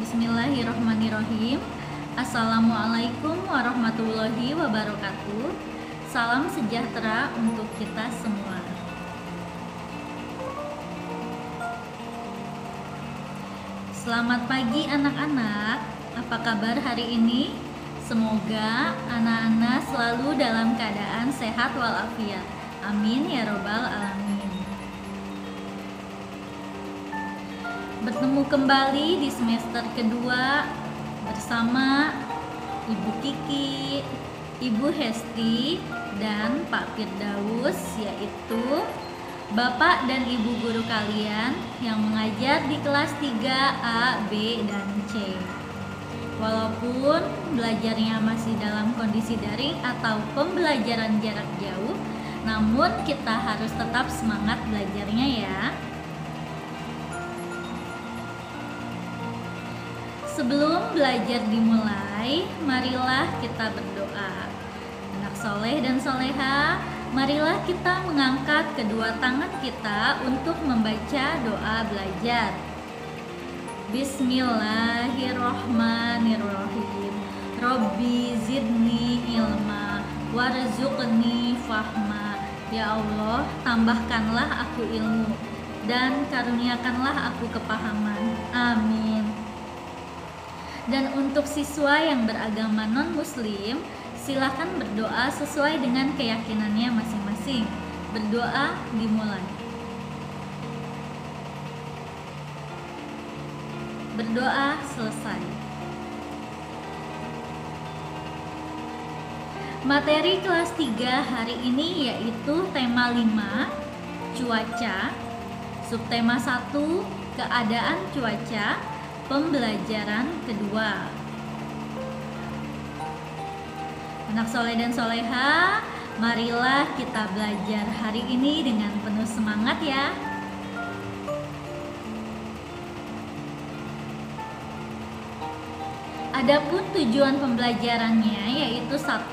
Bismillahirrahmanirrahim. Assalamualaikum warahmatullahi wabarakatuh. Salam sejahtera untuk kita semua. Selamat pagi anak-anak. Apa kabar hari ini? Semoga anak-anak selalu dalam keadaan sehat walafiat. Amin ya robbal alamin. Bertemu kembali di semester kedua bersama Ibu Kiki, Ibu Hesti, dan Pak Firdaus, yaitu Bapak dan Ibu guru kalian yang mengajar di kelas 3A, B, dan C. Walaupun belajarnya masih dalam kondisi daring atau pembelajaran jarak jauh, namun kita harus tetap semangat belajarnya ya. Sebelum belajar dimulai, marilah kita berdoa. Anak soleh dan soleha, marilah kita mengangkat kedua tangan kita untuk membaca doa belajar. Bismillahirrahmanirrahim. Robbi zidni ilma warzuqni fahma. Ya Allah, tambahkanlah aku ilmu dan karuniakanlah aku kepahaman. Amin. Dan untuk siswa yang beragama non-muslim, silakan berdoa sesuai dengan keyakinannya masing-masing. Berdoa dimulai. Berdoa selesai. Materi kelas 3 hari ini yaitu tema 5, cuaca, subtema 1, keadaan cuaca, pembelajaran kedua. Anak soleh dan soleha, marilah kita belajar hari ini dengan penuh semangat ya. Adapun tujuan pembelajarannya yaitu 1.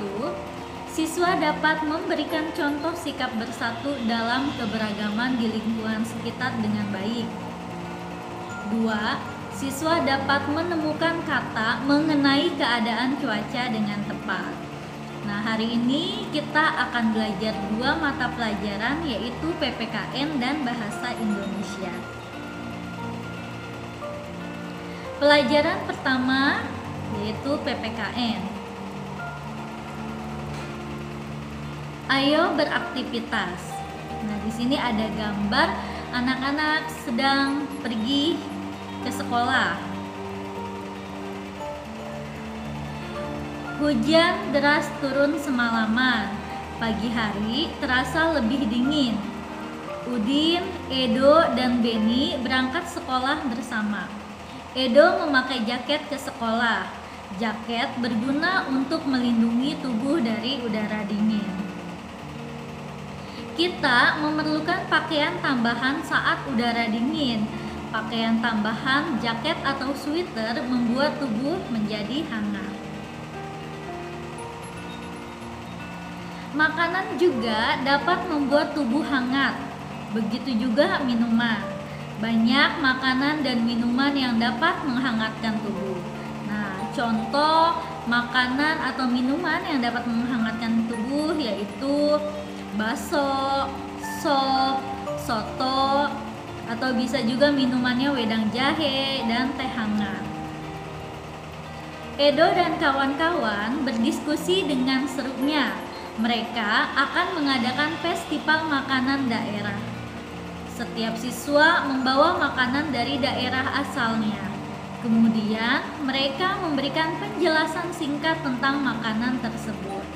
Siswa dapat memberikan contoh sikap bersatu dalam keberagaman di lingkungan sekitar dengan baik. 2. Siswa dapat menemukan kata mengenai keadaan cuaca dengan tepat. Nah, hari ini kita akan belajar 2 mata pelajaran yaitu PPKN dan Bahasa Indonesia. Pelajaran pertama yaitu PPKN. Ayo beraktivitas. Nah, di sini ada gambar anak-anak sedang pergi ke sekolah. Hujan deras turun semalaman. Pagi hari terasa lebih dingin. Udin, Edo, dan Beni berangkat sekolah bersama. Edo memakai jaket ke sekolah. Jaket berguna untuk melindungi tubuh dari udara dingin. Kita memerlukan pakaian tambahan saat udara dingin. Pakaian tambahan, jaket atau sweater membuat tubuh menjadi hangat. Makanan juga dapat membuat tubuh hangat. Begitu juga minuman. Banyak makanan dan minuman yang dapat menghangatkan tubuh. Nah, contoh makanan atau minuman yang dapat menghangatkan tubuh yaitu bakso, sop, soto, atau bisa juga minumannya wedang jahe dan teh hangat. Edo dan kawan-kawan berdiskusi dengan serunya. Mereka akan mengadakan festival makanan daerah. Setiap siswa membawa makanan dari daerah asalnya. Kemudian mereka memberikan penjelasan singkat tentang makanan tersebut.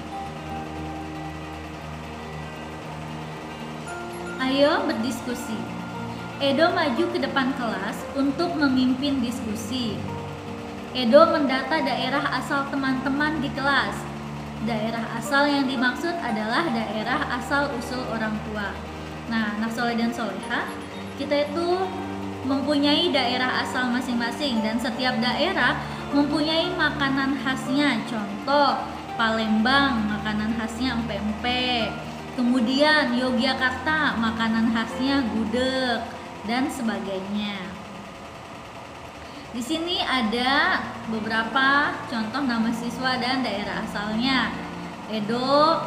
Ayo berdiskusi. Edo maju ke depan kelas untuk memimpin diskusi. Edo mendata daerah asal teman-teman di kelas. Daerah asal yang dimaksud adalah daerah asal usul orang tua. Nah, anak soleh dan soleha, kita itu mempunyai daerah asal masing-masing dan setiap daerah mempunyai makanan khasnya. Contoh, Palembang makanan khasnya empek-empek. Kemudian Yogyakarta makanan khasnya gudeg dan sebagainya. Di sini ada beberapa contoh nama siswa dan daerah asalnya. Edo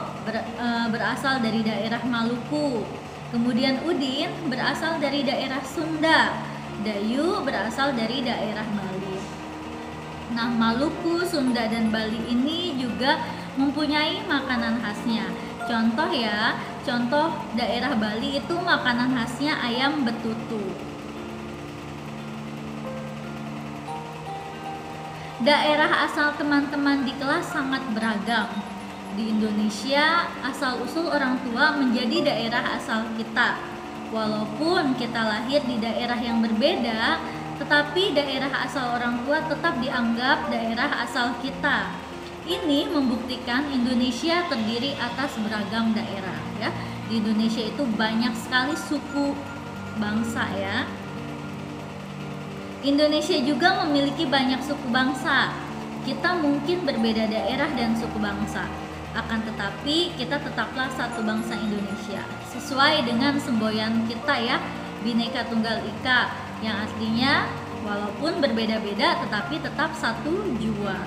berasal dari daerah Maluku. Kemudian Udin berasal dari daerah Sunda. Dayu berasal dari daerah Bali. Nah, Maluku, Sunda, dan Bali ini juga mempunyai makanan khasnya. Contoh ya, contoh daerah Bali itu makanan khasnya ayam betutu. Daerah asal teman-teman di kelas sangat beragam. Di Indonesia, asal-usul orang tua menjadi daerah asal kita. Walaupun kita lahir di daerah yang berbeda, tetapi daerah asal orang tua tetap dianggap daerah asal kita. Ini membuktikan Indonesia terdiri atas beragam daerah ya. Di Indonesia itu banyak sekali suku bangsa ya. Indonesia juga memiliki banyak suku bangsa. Kita mungkin berbeda daerah dan suku bangsa, akan tetapi kita tetaplah satu bangsa Indonesia. Sesuai dengan semboyan kita ya, Bhinneka Tunggal Ika, yang artinya walaupun berbeda-beda tetapi tetap satu jua.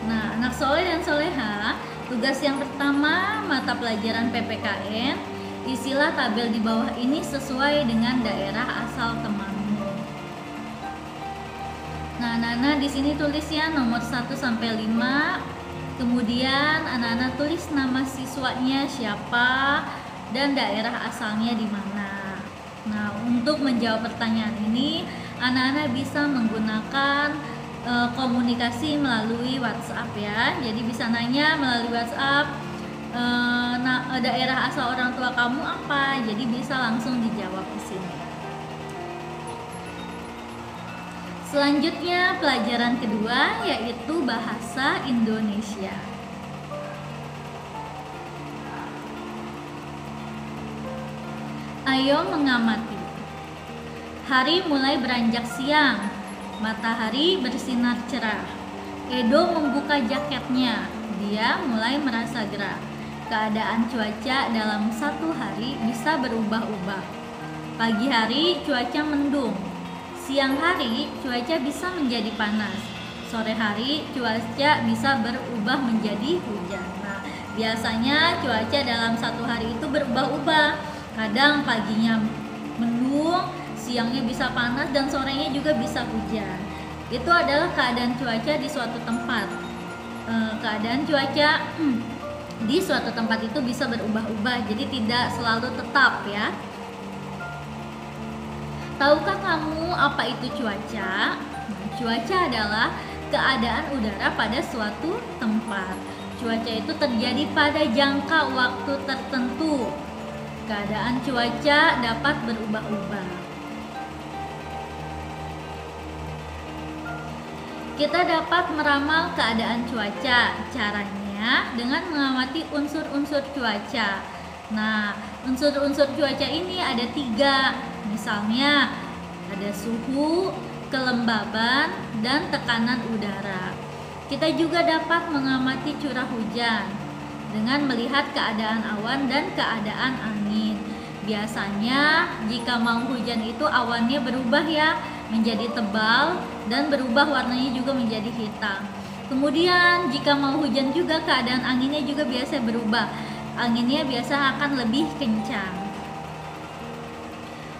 Nah, anak soleh dan soleha, tugas yang pertama mata pelajaran PPKN. Isilah tabel di bawah ini sesuai dengan daerah asal temanmu. Nah, anak-anak di sini tulis ya nomor 1 sampai 5. Kemudian anak-anak tulis nama siswanya siapa dan daerah asalnya di mana. Nah, untuk menjawab pertanyaan ini, anak-anak bisa menggunakan komunikasi melalui WhatsApp ya. Jadi bisa nanya melalui WhatsApp, daerah asal orang tua kamu apa? Jadi bisa langsung dijawab di sini. Selanjutnya pelajaran kedua yaitu bahasa Indonesia. Ayo mengamati. Hari mulai beranjak siang. Matahari bersinar cerah. Edo membuka jaketnya. Dia mulai merasa gerah. Keadaan cuaca dalam satu hari bisa berubah-ubah. Pagi hari cuaca mendung. Siang hari cuaca bisa menjadi panas. Sore hari cuaca bisa berubah menjadi hujan. Nah, biasanya cuaca dalam satu hari itu berubah-ubah. Kadang paginya mendung, siangnya bisa panas, dan sorenya juga bisa hujan. Itu adalah keadaan cuaca di suatu tempat. Keadaan cuaca di suatu tempat itu bisa berubah-ubah, jadi tidak selalu tetap ya. Tahukah kamu apa itu cuaca? Nah, cuaca adalah keadaan udara pada suatu tempat. Cuaca itu terjadi pada jangka waktu tertentu. Keadaan cuaca dapat berubah-ubah. Kita dapat meramal keadaan cuaca. Caranya dengan mengamati unsur-unsur cuaca. Nah, unsur-unsur cuaca ini ada 3. Misalnya ada suhu, kelembaban, dan tekanan udara. Kita juga dapat mengamati curah hujan dengan melihat keadaan awan dan keadaan angin. Biasanya jika mau hujan itu awannya berubah ya, menjadi tebal dan berubah warnanya juga menjadi hitam. Kemudian jika mau hujan juga keadaan anginnya juga biasa berubah. Anginnya biasa akan lebih kencang.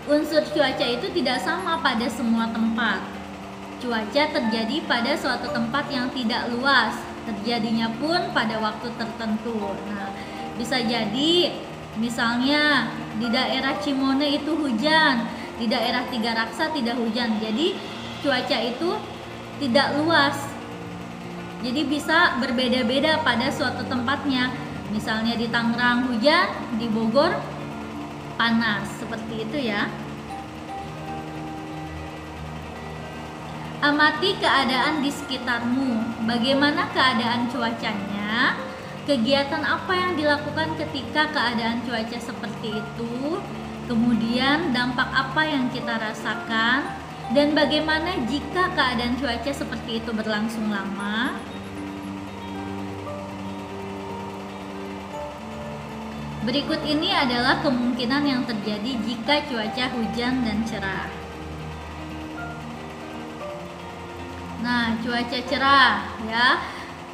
Unsur cuaca itu tidak sama pada semua tempat. Cuaca terjadi pada suatu tempat yang tidak luas, terjadinya pun pada waktu tertentu. Nah, bisa jadi misalnya di daerah Cimone itu hujan, di daerah Tiga Raksa tidak hujan. Jadi cuaca itu tidak luas. Jadi bisa berbeda-beda pada suatu tempatnya. Misalnya di Tangerang hujan, di Bogor panas, seperti itu ya. Amati keadaan di sekitarmu. Bagaimana keadaan cuacanya? Kegiatan apa yang dilakukan ketika keadaan cuaca seperti itu? Kemudian dampak apa yang kita rasakan? Dan bagaimana jika keadaan cuaca seperti itu berlangsung lama? Berikut ini adalah kemungkinan yang terjadi jika cuaca hujan dan cerah. Nah, cuaca cerah ya.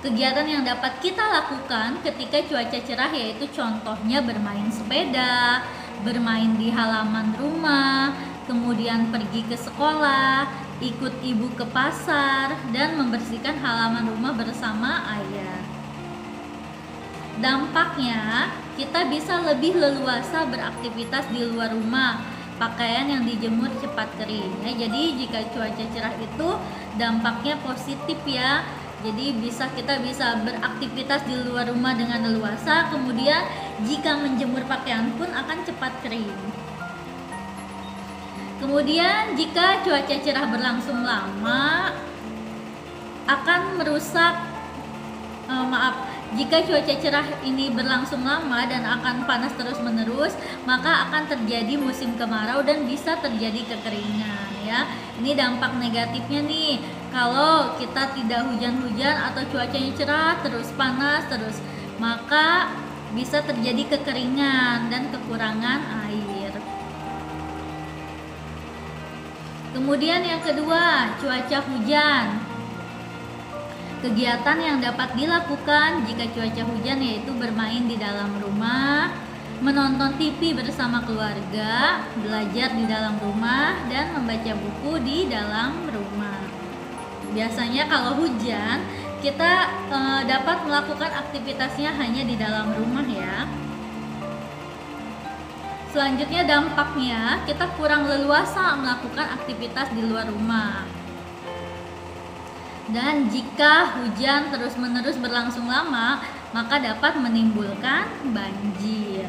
Kegiatan yang dapat kita lakukan ketika cuaca cerah yaitu contohnya bermain sepeda, bermain di halaman rumah, kemudian pergi ke sekolah, ikut ibu ke pasar, dan membersihkan halaman rumah bersama ayah. Dampaknya, kita bisa lebih leluasa beraktivitas di luar rumah. Pakaian yang dijemur cepat kering ya. Jadi jika cuaca cerah itu dampaknya positif ya. Jadi kita bisa beraktivitas di luar rumah dengan leluasa. Kemudian jika menjemur pakaian pun akan cepat kering. Kemudian jika cuaca cerah berlangsung lama akan merusak jika cuaca cerah ini berlangsung lama dan akan panas terus-menerus, maka akan terjadi musim kemarau dan bisa terjadi kekeringan ya. Ini dampak negatifnya nih. Kalau kita tidak hujan-hujan atau cuacanya cerah terus panas terus, maka bisa terjadi kekeringan dan kekurangan air. Kemudian yang kedua, cuaca hujan. Kegiatan yang dapat dilakukan jika cuaca hujan yaitu bermain di dalam rumah, menonton TV bersama keluarga, belajar di dalam rumah, dan membaca buku di dalam rumah. Biasanya kalau hujan, kita dapat melakukan aktivitasnya hanya di dalam rumah ya. Selanjutnya dampaknya, kita kurang leluasa melakukan aktivitas di luar rumah. Dan jika hujan terus-menerus berlangsung lama, maka dapat menimbulkan banjir.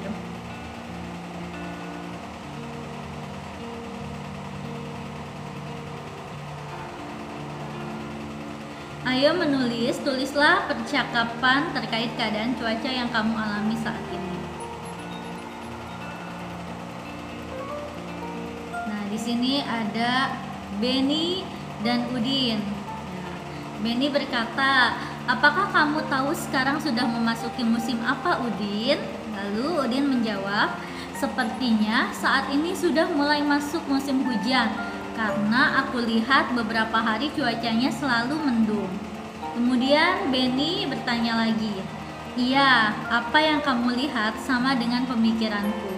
Ayo tulislah percakapan terkait keadaan cuaca yang kamu alami saat ini. Nah, di sini ada Benny dan Udin. Benny berkata, apakah kamu tahu sekarang sudah memasuki musim apa, Udin? Lalu Udin menjawab, sepertinya saat ini sudah mulai masuk musim hujan karena aku lihat beberapa hari cuacanya selalu mendung. Kemudian Benny bertanya lagi, iya, apa yang kamu lihat sama dengan pemikiranku.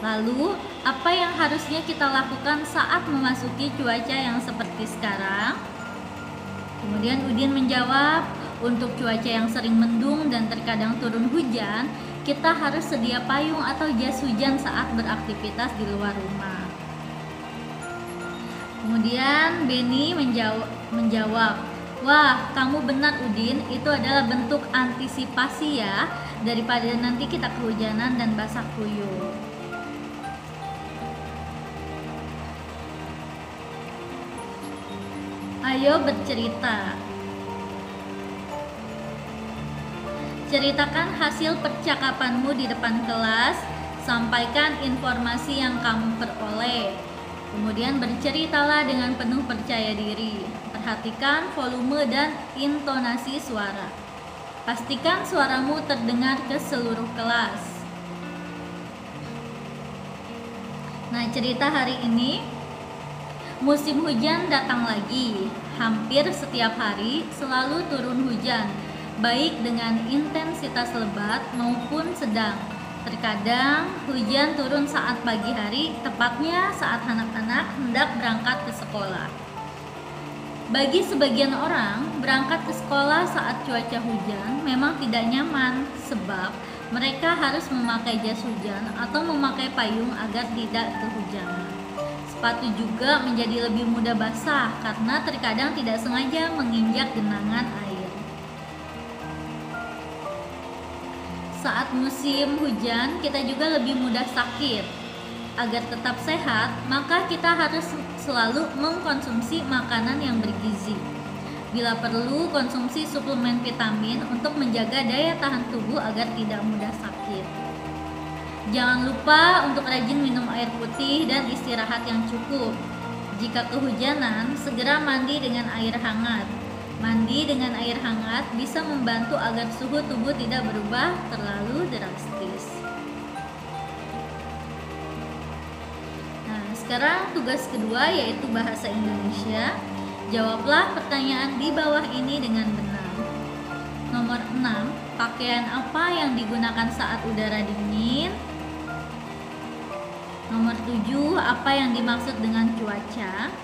Lalu, apa yang harusnya kita lakukan saat memasuki cuaca yang seperti sekarang? Kemudian Udin menjawab, untuk cuaca yang sering mendung dan terkadang turun hujan, kita harus sedia payung atau jas hujan saat beraktivitas di luar rumah. Kemudian Benny menjawab, wah, kamu benar Udin, itu adalah bentuk antisipasi ya, daripada nanti kita kehujanan dan basah kuyup. Ayo bercerita. Ceritakan hasil percakapanmu di depan kelas, sampaikan informasi yang kamu peroleh. Kemudian berceritalah dengan penuh percaya diri. Perhatikan volume dan intonasi suara. Pastikan suaramu terdengar ke seluruh kelas. Nah, cerita hari ini, musim hujan datang lagi. Hampir setiap hari selalu turun hujan, baik dengan intensitas lebat maupun sedang. Terkadang hujan turun saat pagi hari, tepatnya saat anak-anak hendak berangkat ke sekolah. Bagi sebagian orang, berangkat ke sekolah saat cuaca hujan memang tidak nyaman, sebab mereka harus memakai jas hujan atau memakai payung agar tidak kehujanan. Sepatu juga menjadi lebih mudah basah karena terkadang tidak sengaja menginjak genangan air. Saat musim hujan, kita juga lebih mudah sakit. Agar tetap sehat, maka kita harus selalu mengkonsumsi makanan yang bergizi. Bila perlu, konsumsi suplemen vitamin untuk menjaga daya tahan tubuh agar tidak mudah sakit. Jangan lupa untuk rajin minum air putih dan istirahat yang cukup. Jika kehujanan, segera mandi dengan air hangat. Mandi dengan air hangat bisa membantu agar suhu tubuh tidak berubah terlalu drastis. sekarang tugas kedua yaitu bahasa Indonesia. Jawablah pertanyaan di bawah ini dengan benar. Nomor 6, pakaian apa yang digunakan saat udara dingin? Nomor 7, apa yang dimaksud dengan cuaca?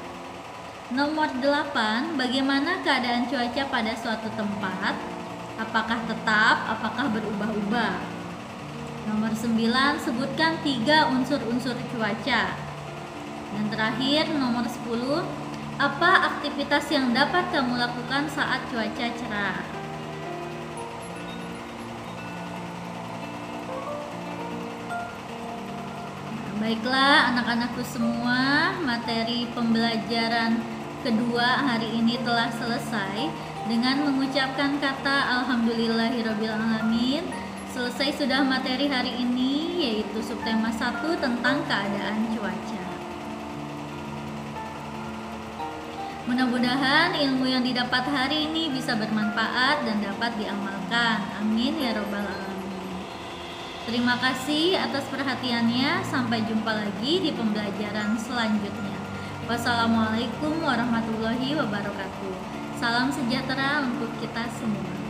Nomor 8, bagaimana keadaan cuaca pada suatu tempat? Apakah tetap, apakah berubah-ubah? Nomor 9, sebutkan 3 unsur-unsur cuaca. Dan terakhir, nomor 10, apa aktivitas yang dapat kamu lakukan saat cuaca cerah? Baiklah anak-anakku semua, materi pembelajaran kedua hari ini telah selesai dengan mengucapkan kata Alhamdulillahirrabbilalamin. Selesai sudah materi hari ini, yaitu subtema 1 tentang keadaan cuaca. Mudah-mudahan ilmu yang didapat hari ini bisa bermanfaat dan dapat diamalkan. Amin ya robbal alamin. Terima kasih atas perhatiannya. Sampai jumpa lagi di pembelajaran selanjutnya. Wassalamualaikum warahmatullahi wabarakatuh. Salam sejahtera untuk kita semua.